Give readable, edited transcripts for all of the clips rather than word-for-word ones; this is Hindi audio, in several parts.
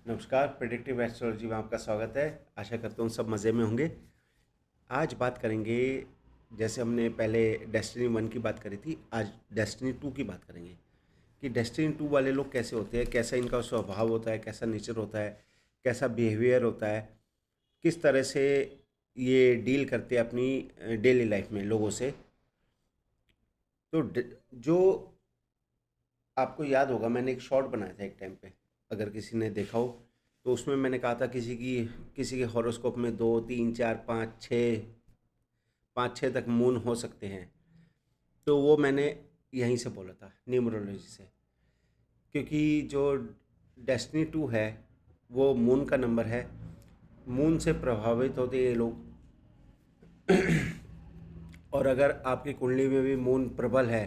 नमस्कार, प्रेडिक्टिव एस्ट्रोलॉजी में आपका स्वागत है। आशा करता हूँ सब मज़े में होंगे। आज बात करेंगे, जैसे हमने पहले डेस्टिनी 1 की बात करी थी, आज डेस्टिनी 2 की बात करेंगे कि डेस्टिनी 2 वाले लोग कैसे होते हैं, कैसा इनका स्वभाव होता है, कैसा नेचर होता है, कैसा बिहेवियर होता है, किस तरह से ये डील करते हैं अपनी डेली लाइफ में लोगों से। तो जो आपको याद होगा, मैंने एक शॉर्ट बनाया था एक टाइम पे, अगर किसी ने देखा हो, तो उसमें मैंने कहा था किसी के हॉरोस्कोप में 2 3 4 5 6 तक मून हो सकते हैं। तो वो मैंने यहीं से बोला था, न्यूमरोलॉजी से, क्योंकि जो डेस्टिनी 2 है वो मून का नंबर है। मून से प्रभावित होते ये लोग। और अगर आपकी कुंडली में भी मून प्रबल है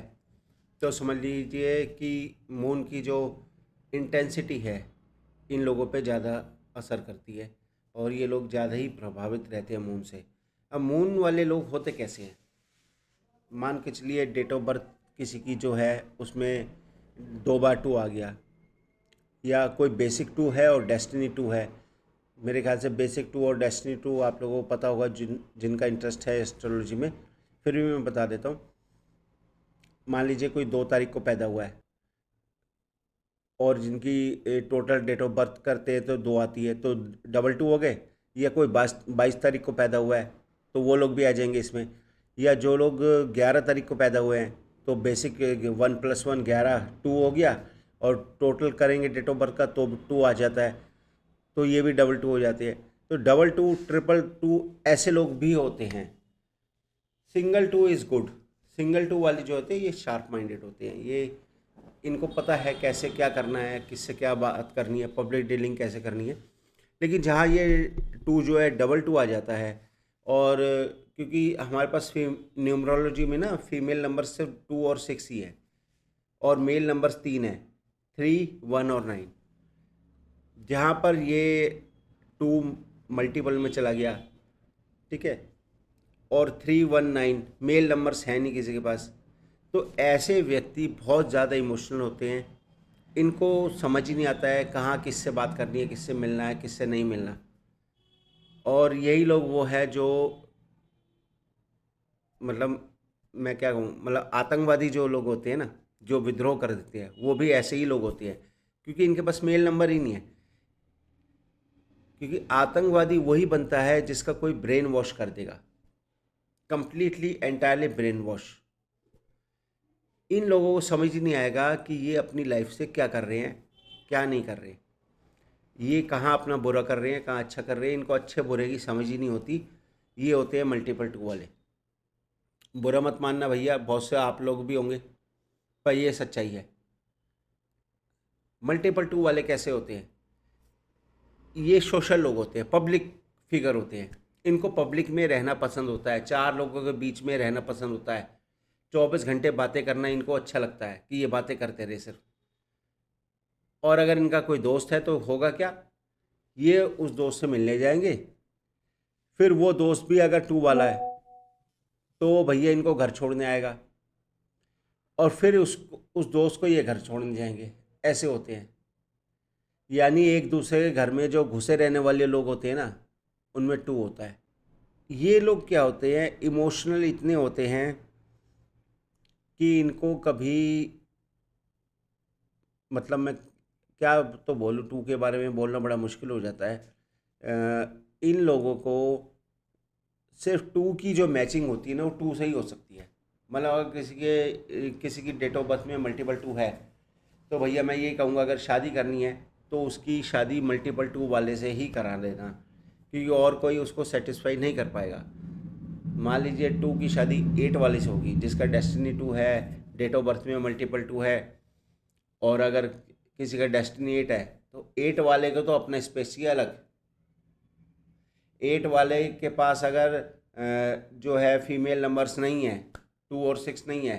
तो समझ लीजिए कि मून की जो इंटेंसिटी है इन लोगों पे ज़्यादा असर करती है और ये लोग ज़्यादा ही प्रभावित रहते हैं मून से। अब मून वाले लोग होते कैसे हैं? मान के चलिए डेट ऑफ बर्थ किसी की जो है उसमें 2 बार 2 आ गया, या कोई बेसिक 2 है और डेस्टिनी 2 है। मेरे ख्याल से बेसिक 2 और डेस्टिनी 2 आप लोगों को पता होगा, जिनका इंटरेस्ट है एस्ट्रोलॉजी में। फिर भी मैं बता देता हूँ। मान लीजिए कोई 2 तारीख को पैदा हुआ है और जिनकी टोटल डेट ऑफ बर्थ करते हैं तो 2 आती है, तो डबल 2 हो गए। या कोई 22 तारीख को पैदा हुआ है तो वो लोग भी आ जाएंगे इसमें। या जो लोग 11 तारीख को पैदा हुए हैं तो बेसिक 1+1 11 2 हो गया, और टोटल करेंगे डेट ऑफ बर्थ का तो 2 आ जाता है, तो ये भी डबल 2 हो जाते हैं। तो डबल 2 ट्रिपल 2 ऐसे लोग भी होते हैं। Single 2 is good. सिंगल 2 वाले जो होते हैं ये शार्प माइंडेड होते हैं। ये इनको पता है कैसे क्या करना है, किससे क्या बात करनी है, पब्लिक डीलिंग कैसे करनी है। लेकिन जहाँ ये 2 जो है डबल 2 आ जाता है, और क्योंकि हमारे पास न्यूमरोलॉजी में ना फीमेल नंबर सिर्फ 2 और 6 ही है, और मेल नंबर्स 3 है, 3 1 और 9। जहाँ पर ये 2 मल्टीपल में चला गया, ठीक है, और 3 1 9 मेल नंबर्स हैं नहीं किसी के पास, तो ऐसे व्यक्ति बहुत ज़्यादा इमोशनल होते हैं। इनको समझ ही नहीं आता है कहाँ किससे बात करनी है, किससे मिलना है, किससे नहीं मिलना। और यही लोग वो है जो, मतलब मैं क्या कहूँ, मतलब आतंकवादी जो लोग होते हैं ना, जो विद्रोह कर देते हैं, वो भी ऐसे ही लोग होते हैं, क्योंकि इनके पास मेल नंबर ही नहीं है। क्योंकि आतंकवादी वही बनता है जिसका कोई ब्रेन वॉश कर देगा, कंप्लीटली एंटायरली ब्रेन वॉश। इन लोगों को समझ ही नहीं आएगा कि ये अपनी लाइफ से क्या कर रहे हैं, क्या नहीं कर रहे, ये कहाँ अपना बुरा कर रहे हैं, कहाँ अच्छा कर रहे हैं। इनको अच्छे बुरे की समझ ही नहीं होती। ये होते हैं मल्टीपल 2 वाले। बुरा मत मानना भैया, बहुत से आप लोग भी होंगे, पर ये सच्चाई है। मल्टीपल 2 वाले कैसे होते हैं? ये सोशल लोग होते हैं, पब्लिक फिगर होते हैं। इनको पब्लिक में रहना पसंद होता है, 4 लोगों के बीच में रहना पसंद होता है। 24 घंटे बातें करना इनको अच्छा लगता है कि ये बातें करते रहे सिर्फ। और अगर इनका कोई दोस्त है तो होगा क्या, ये उस दोस्त से मिलने जाएंगे। फिर वो दोस्त भी अगर 2 वाला है तो भैया इनको घर छोड़ने आएगा, और फिर उस दोस्त को ये घर छोड़ने जाएंगे। ऐसे होते हैं। यानी एक दूसरे के घर में जो घुसे रहने वाले लोग होते हैं ना, उनमें 2 होता है। ये लोग क्या होते हैं, इमोशनल इतने होते हैं कि इनको कभी, मतलब मैं क्या तो बोलूँ, 2 के बारे में बोलना बड़ा मुश्किल हो जाता है। इन लोगों को सिर्फ 2 की जो मैचिंग होती है ना, वो 2 से ही हो सकती है। मतलब अगर किसी की डेट ऑफ बर्थ में मल्टीपल 2 है, तो भैया मैं ये कहूँगा, अगर शादी करनी है तो उसकी शादी मल्टीपल 2 वाले से ही करा देना, क्योंकि और कोई उसको सेटिस्फाई नहीं कर पाएगा। मान लीजिए 2 की शादी 8 वाले से होगी, जिसका डेस्टिनी 2 है, डेट ऑफ बर्थ में मल्टीपल 2 है, और अगर किसी का डेस्टिनी 8 है, तो 8 वाले को तो अपना स्पेस ही अलग। 8 वाले के पास अगर जो है फीमेल नंबर्स नहीं है, 2 और 6 नहीं है,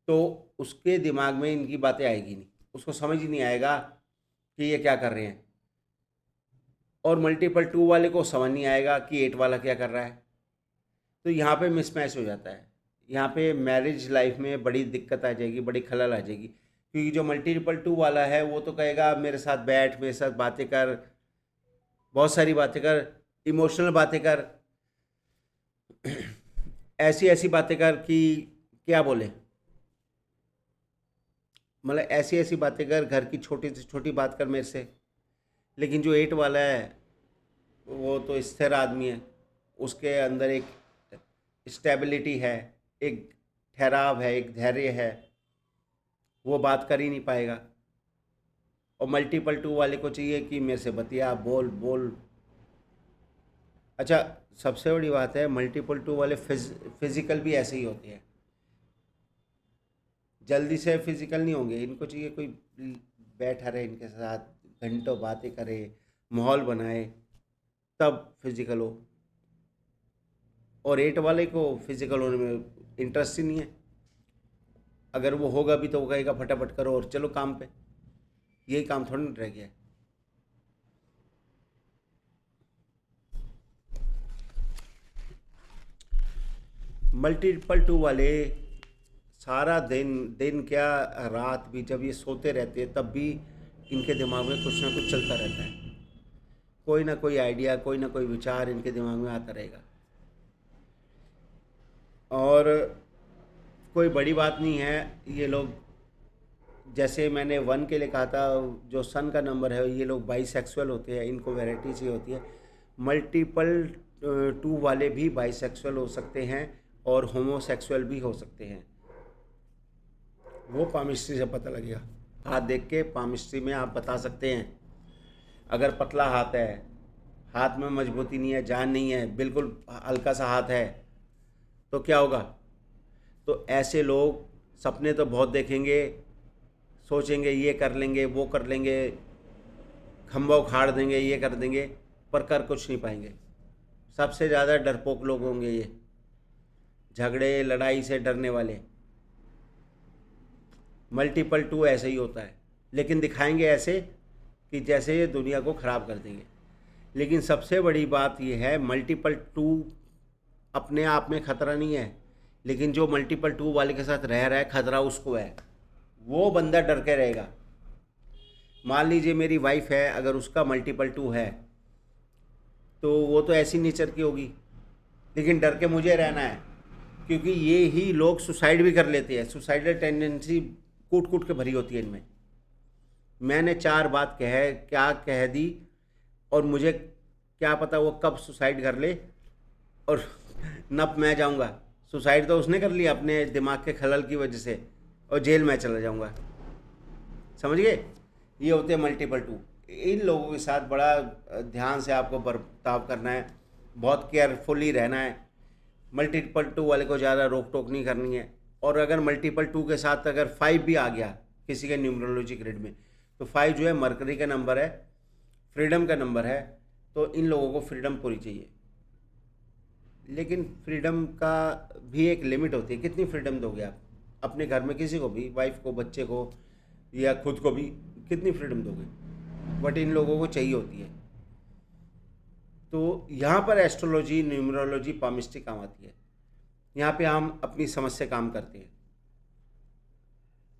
तो उसके दिमाग में इनकी बातें आएगी नहीं। उसको समझ ही नहीं आएगा कि ये क्या कर रहे हैं। और मल्टीपल 2 वाले को समझ नहीं आएगा कि 8 वाला क्या कर रहा है। तो यहाँ पे मिसमैच हो जाता है। यहाँ पे मैरिज लाइफ में बड़ी दिक्कत आ जाएगी, बड़ी खलल आ जाएगी, क्योंकि जो मल्टीपल टू वाला है वो तो कहेगा मेरे साथ बैठ, मेरे साथ बातें कर, बहुत सारी बातें कर, इमोशनल बातें कर, ऐसी ऐसी बातें कर कि क्या बोले, मतलब ऐसी ऐसी बातें कर, घर की छोटी से छोटी बात कर मेरे से। लेकिन जो 8 वाला है वो तो स्थिर आदमी है, उसके अंदर एक स्टेबिलिटी है, एक ठहराव है, एक धैर्य है, वो बात कर ही नहीं पाएगा। और मल्टीपल टू वाले को चाहिए कि मेरे से बतिया, बोल बोल। अच्छा, सबसे बड़ी बात है मल्टीपल टू वाले फिजिकल भी ऐसे ही होते हैं, जल्दी से फिजिकल नहीं होंगे। इनको चाहिए कोई बैठा रहे इनके साथ, घंटों बातें करे, माहौल बनाए, तब फिजिकल हो। और 8 वाले को फिजिकल होने में इंटरेस्ट ही नहीं है। अगर वो होगा भी तो वो कहेगा फटाफट करो और चलो काम पे। यही काम थोड़ा ना रह गया है। मल्टीपल टू वाले सारा दिन दिन क्या, रात भी जब ये सोते रहते हैं तब भी इनके दिमाग में कुछ ना कुछ चलता रहता है। कोई ना कोई आइडिया, कोई ना कोई विचार इनके दिमाग में आता रहेगा। और कोई बड़ी बात नहीं है, ये लोग, जैसे मैंने 1 के लिए कहा था, जो सन का नंबर है, ये लोग बाईसेक्सुअल होते हैं, इनको वैरायटी चाहिए होती है। मल्टीपल टू वाले भी बाईसेक्सुअल हो सकते हैं और होमोसेक्सुअल भी हो सकते हैं। वो पामिस्ट्री से पता लगेगा। हाथ देख के पामिस्ट्री में आप बता सकते हैं। अगर पतला हाथ है, हाथ में मजबूती नहीं है, जान नहीं है, बिल्कुल हल्का सा हाथ है, तो क्या होगा? तो ऐसे लोग सपने तो बहुत देखेंगे, सोचेंगे ये कर लेंगे, वो कर लेंगे, खंभा उखाड़ देंगे, ये कर देंगे, पर कर कुछ नहीं पाएंगे। सबसे ज़्यादा डरपोक लोग होंगे ये, झगड़े लड़ाई से डरने वाले। मल्टीपल टू ऐसे ही होता है, लेकिन दिखाएंगे ऐसे कि जैसे ये दुनिया को ख़राब कर देंगे। लेकिन सबसे बड़ी बात ये है, मल्टीपल टू अपने आप में ख़तरा नहीं है, लेकिन जो मल्टीपल टू वाले के साथ रह रहा है, खतरा उसको है। वो बंदा डर के रहेगा। मान लीजिए मेरी वाइफ है, अगर उसका मल्टीपल टू है तो वो तो ऐसी नेचर की होगी, लेकिन डर के मुझे रहना है, क्योंकि ये ही लोग सुसाइड भी कर लेते हैं। सुसाइडल टेंडेंसी कूट कूट के भरी होती है इनमें। मैंने 4 बात क्या कह दी, और मुझे क्या पता वो कब सुसाइड कर ले, और नप मैं जाऊंगा। सुसाइड तो उसने कर लिया अपने दिमाग के खलल की वजह से, और जेल में चला जाऊंगा। समझ गए? ये होते हैं मल्टीपल टू। इन लोगों के साथ बड़ा ध्यान से आपको बर्ताव करना है, बहुत केयरफुली रहना है। मल्टीपल टू वाले को ज़्यादा रोक टोक नहीं करनी है। और अगर मल्टीपल टू के साथ अगर 5 भी आ गया किसी के न्यूमरोलॉजी ग्रिड में, तो 5 जो है मरकरी का नंबर है, फ्रीडम का नंबर है। तो इन लोगों को फ्रीडम पूरी चाहिए, लेकिन फ्रीडम का भी एक लिमिट होती है। कितनी फ्रीडम दोगे आप अपने घर में किसी को भी, वाइफ को, बच्चे को, या खुद को भी? कितनी फ्रीडम दोगे? बट इन लोगों को चाहिए होती है। तो यहाँ पर एस्ट्रोलॉजी, न्यूमरोलॉजी, पामिस्ट्री काम आती है। यहाँ पे हम अपनी समझ से काम करते हैं,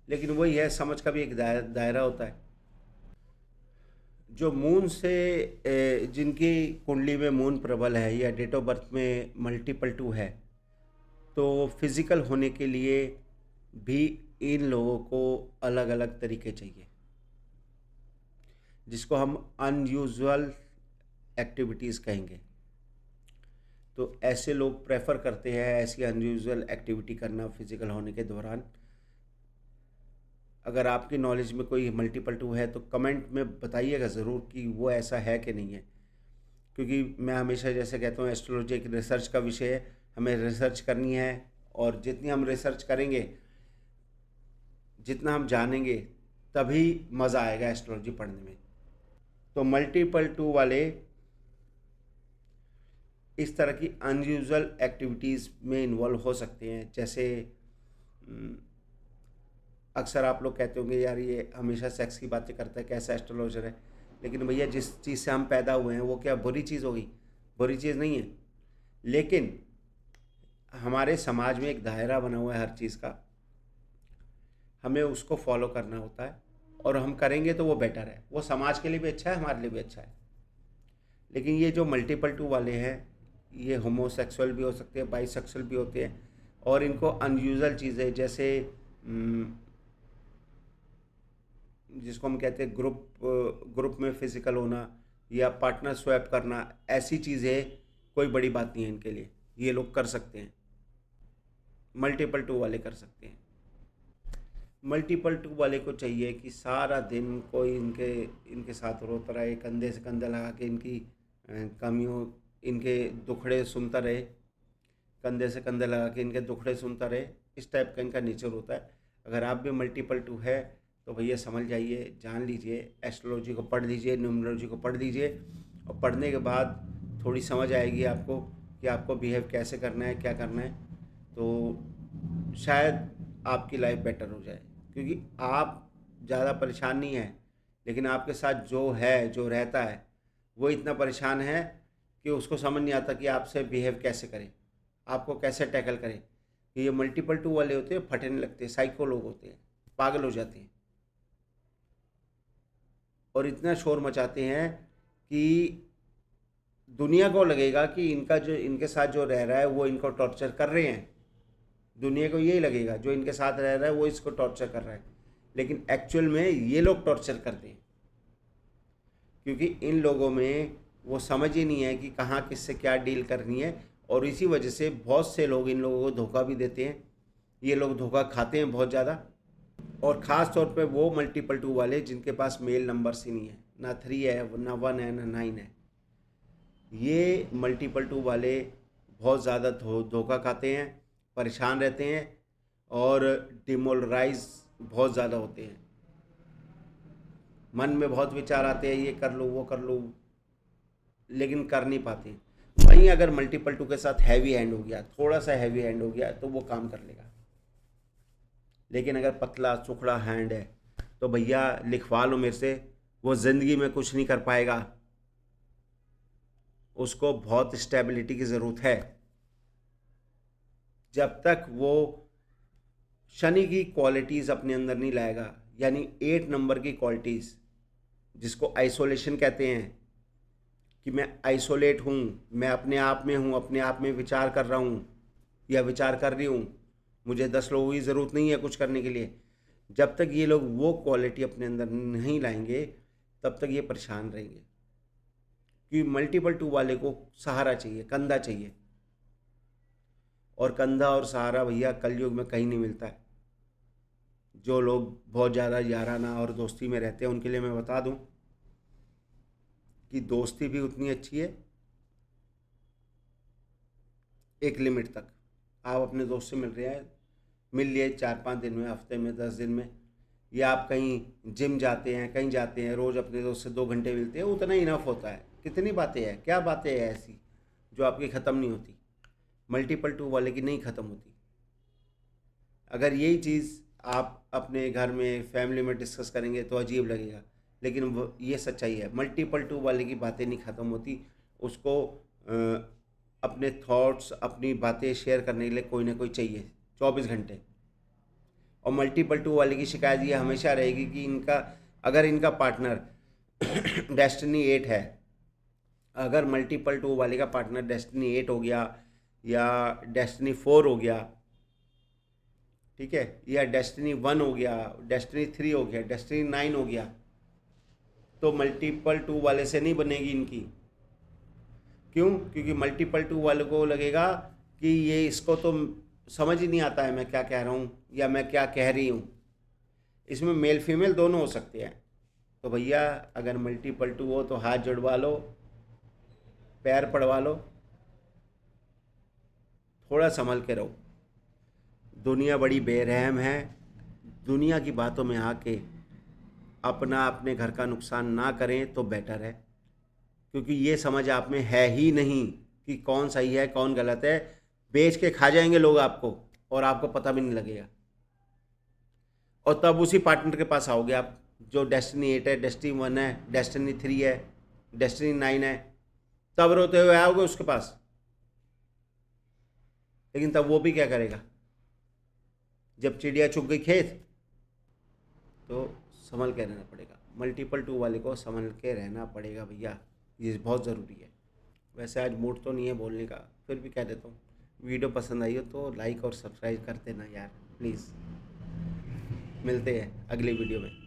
लेकिन वही है, समझ का भी एक दायरा होता है। जो मून से जिनकी कुंडली में मून प्रबल है या डेट ऑफ बर्थ में मल्टीपल टू है, तो फिज़िकल होने के लिए भी इन लोगों को अलग अलग तरीके चाहिए, जिसको हम अनयूजुअल एक्टिविटीज़ कहेंगे। तो ऐसे लोग प्रेफर करते हैं ऐसी अनयूजुअल एक्टिविटी करना फिज़िकल होने के दौरान। अगर आपकी नॉलेज में कोई मल्टीपल टू है तो कमेंट में बताइएगा ज़रूर कि वो ऐसा है कि नहीं है। क्योंकि मैं हमेशा जैसे कहता हूँ, एस्ट्रोलॉजी एक रिसर्च का विषय है, हमें रिसर्च करनी है, और जितनी हम रिसर्च करेंगे, जितना हम जानेंगे, तभी मज़ा आएगा एस्ट्रोलॉजी पढ़ने में। तो मल्टीपल टू वाले इस तरह की अनयूजुअल एक्टिविटीज़ में इन्वॉल्व हो सकते हैं। जैसे अक्सर आप लोग कहते होंगे, यार ये हमेशा सेक्स की बातें करता है, कैसा एस्ट्रोलॉजर है। लेकिन भैया, जिस चीज़ से हम पैदा हुए हैं वो क्या बुरी चीज़ होगी? बुरी चीज़ नहीं है, लेकिन हमारे समाज में एक दायरा बना हुआ है हर चीज़ का। हमें उसको फॉलो करना होता है, और हम करेंगे तो वो बेटर है, वो समाज के लिए भी अच्छा है, हमारे लिए भी अच्छा है। लेकिन ये जो मल्टीपल टू वाले हैं, ये होमोसेक्सुअल भी हो सकते हैं, बाइसेक्सुअल भी होते हैं, और इनको अनयूजुअल चीज़ें जैसे जिसको हम कहते हैं ग्रुप में फिजिकल होना या पार्टनर स्वैप करना, ऐसी चीज़ें कोई बड़ी बात नहीं है इनके लिए, ये लोग कर सकते हैं, मल्टीपल टू वाले कर सकते हैं। मल्टीपल टू वाले को चाहिए कि सारा दिन कोई इनके साथ रोता रहे, कंधे से कंधा लगा के इनकी कमियों, इनके दुखड़े सुनता रहे, कंधे से कंधे लगा के इनके दुखड़े सुनता रहे, इस टाइप का इनका नेचर होता है। अगर आप भी मल्टीपल टू है तो भैया समझ जाइए, जान लीजिए, एस्ट्रोलॉजी को पढ़ लीजिए, न्यूमरोलॉजी को पढ़ लीजिए, और पढ़ने के बाद थोड़ी समझ आएगी आपको कि आपको बिहेव कैसे करना है, क्या करना है, तो शायद आपकी लाइफ बेटर हो जाए। क्योंकि आप ज़्यादा परेशान नहीं हैं, लेकिन आपके साथ जो है, जो रहता है, वो इतना परेशान है कि उसको समझ नहीं आता कि आपसे बिहेव कैसे करें, आपको कैसे टैकल करें। ये मल्टीपल टू वाले होते हैं, फटने लगते हैं, साइको लोग होते हैं, पागल हो जाते हैं, और इतना शोर मचाते हैं कि दुनिया को लगेगा कि इनके साथ जो रह रहा है वो इनको टॉर्चर कर रहे हैं। दुनिया को यही लगेगा जो इनके साथ रह रहा है वो इसको टॉर्चर कर रहा है, लेकिन एक्चुअल में ये लोग टॉर्चर करते हैं, क्योंकि इन लोगों में वो समझ ही नहीं है कि कहाँ किससे क्या डील करनी है, और इसी वजह से बहुत से लोग इन लोगों को धोखा भी देते हैं। ये लोग धोखा खाते हैं बहुत ज़्यादा, और ख़ास तौर पे वो मल्टीपल टू वाले जिनके पास मेल नंबर्स ही नहीं है, ना 3 है, ना 1 है, ना 9 है। ये मल्टीपल टू वाले बहुत ज़्यादा धोखा खाते हैं, परेशान रहते हैं, और डिमोरलाइज बहुत ज़्यादा होते हैं। मन में बहुत विचार आते हैं, ये कर लूँ, वो कर लूँ, लेकिन कर नहीं पाते। वहीं अगर मल्टीपल टू के साथ हैवी हैंड हो गया, थोड़ा सा हैवी हैंड हो गया, तो वो काम कर लेगा। लेकिन अगर पतला सुखड़ा हैंड है तो भैया लिखवा लो मेरे से, वो ज़िंदगी में कुछ नहीं कर पाएगा, उसको बहुत स्टेबिलिटी की ज़रूरत है। जब तक वो शनि की क्वालिटीज़ अपने अंदर नहीं लाएगा, यानी 8 नंबर की क्वालिटीज़, जिसको आइसोलेशन कहते हैं, कि मैं आइसोलेट हूँ, मैं अपने आप में हूँ, अपने आप में विचार कर रहा हूँ या विचार कर रही हूँ, मुझे 10 लोगों की ज़रूरत नहीं है कुछ करने के लिए। जब तक ये लोग वो क्वालिटी अपने अंदर नहीं लाएंगे, तब तक ये परेशान रहेंगे। क्योंकि मल्टीपल टू वाले को सहारा चाहिए, कंधा चाहिए, और कंधा और सहारा भैया कलयुग में कहीं नहीं मिलता है। जो लोग बहुत ज़्यादा याराना और दोस्ती में रहते हैं, उनके लिए मैं बता दूं कि दोस्ती भी उतनी अच्छी है एक लिमिट तक। आप अपने दोस्त से मिल रहे हैं, मिल लिए 4-5 दिन में, हफ्ते में, 10 दिन में, या आप कहीं जिम जाते हैं, कहीं जाते हैं, रोज़ अपने दोस्त से 2 घंटे मिलते हैं, उतना ही इनफ होता है। कितनी बातें हैं, क्या बातें हैं ऐसी जो आपकी ख़त्म नहीं होती, मल्टीपल टू वाले की नहीं ख़त्म होती। अगर यही चीज़ आप अपने घर में, फैमिली में डिस्कस करेंगे तो अजीब लगेगा, लेकिन ये सच्चाई है, मल्टीपल टू वाले की बातें नहीं ख़त्म होती। उसको अपने थॉट्स, अपनी बातें शेयर करने के लिए कोई ना कोई चाहिए 24 घंटे। और मल्टीपल टू वाले की शिकायत ये हमेशा रहेगी कि अगर इनका पार्टनर डेस्टिनी 8 है, अगर मल्टीपल टू वाले का पार्टनर डेस्टिनी 8 हो गया, या डेस्टिनी 4 हो गया, ठीक है, या डेस्टिनी 1 हो गया, डेस्टिनी 3 हो गया, डेस्टिनी 9 हो गया, तो मल्टीपल टू वाले से नहीं बनेगी इनकी। क्यों? क्योंकि मल्टीपल टू वाले को लगेगा कि ये इसको तो समझ ही नहीं आता है मैं क्या कह रहा हूँ या मैं क्या कह रही हूँ। इसमें मेल फीमेल दोनों हो सकते हैं। तो भैया अगर मल्टीपल टू हो तो हाथ जुड़वा लो, पैर पड़वा लो, थोड़ा संभल के रहो। दुनिया बड़ी बेरहम है, दुनिया की बातों में आके अपने घर का नुकसान ना करें तो बेटर है, क्योंकि ये समझ आप में है ही नहीं कि कौन सही है कौन गलत है। बेच के खा जाएंगे लोग आपको, और आपको पता भी नहीं लगेगा। और तब उसी पार्टनर के पास आओगे आप जो डेस्टिनी 8 है, डेस्टिनी 1 है, डेस्टिनी 3 है, डेस्टिनी 9 है, तब रोते हुए आओगे उसके पास। लेकिन तब वो भी क्या करेगा, जब चिड़िया चुग गई खेत तो संभल के रहना पड़ेगा। मल्टीपल 2 वाले को संभल के रहना पड़ेगा भैया, ये बहुत ज़रूरी है। वैसे आज मूड तो नहीं है बोलने का, फिर भी कह देता हूँ। वीडियो पसंद आई हो तो लाइक और सब्सक्राइब कर देना यार प्लीज़। मिलते हैं अगली वीडियो में।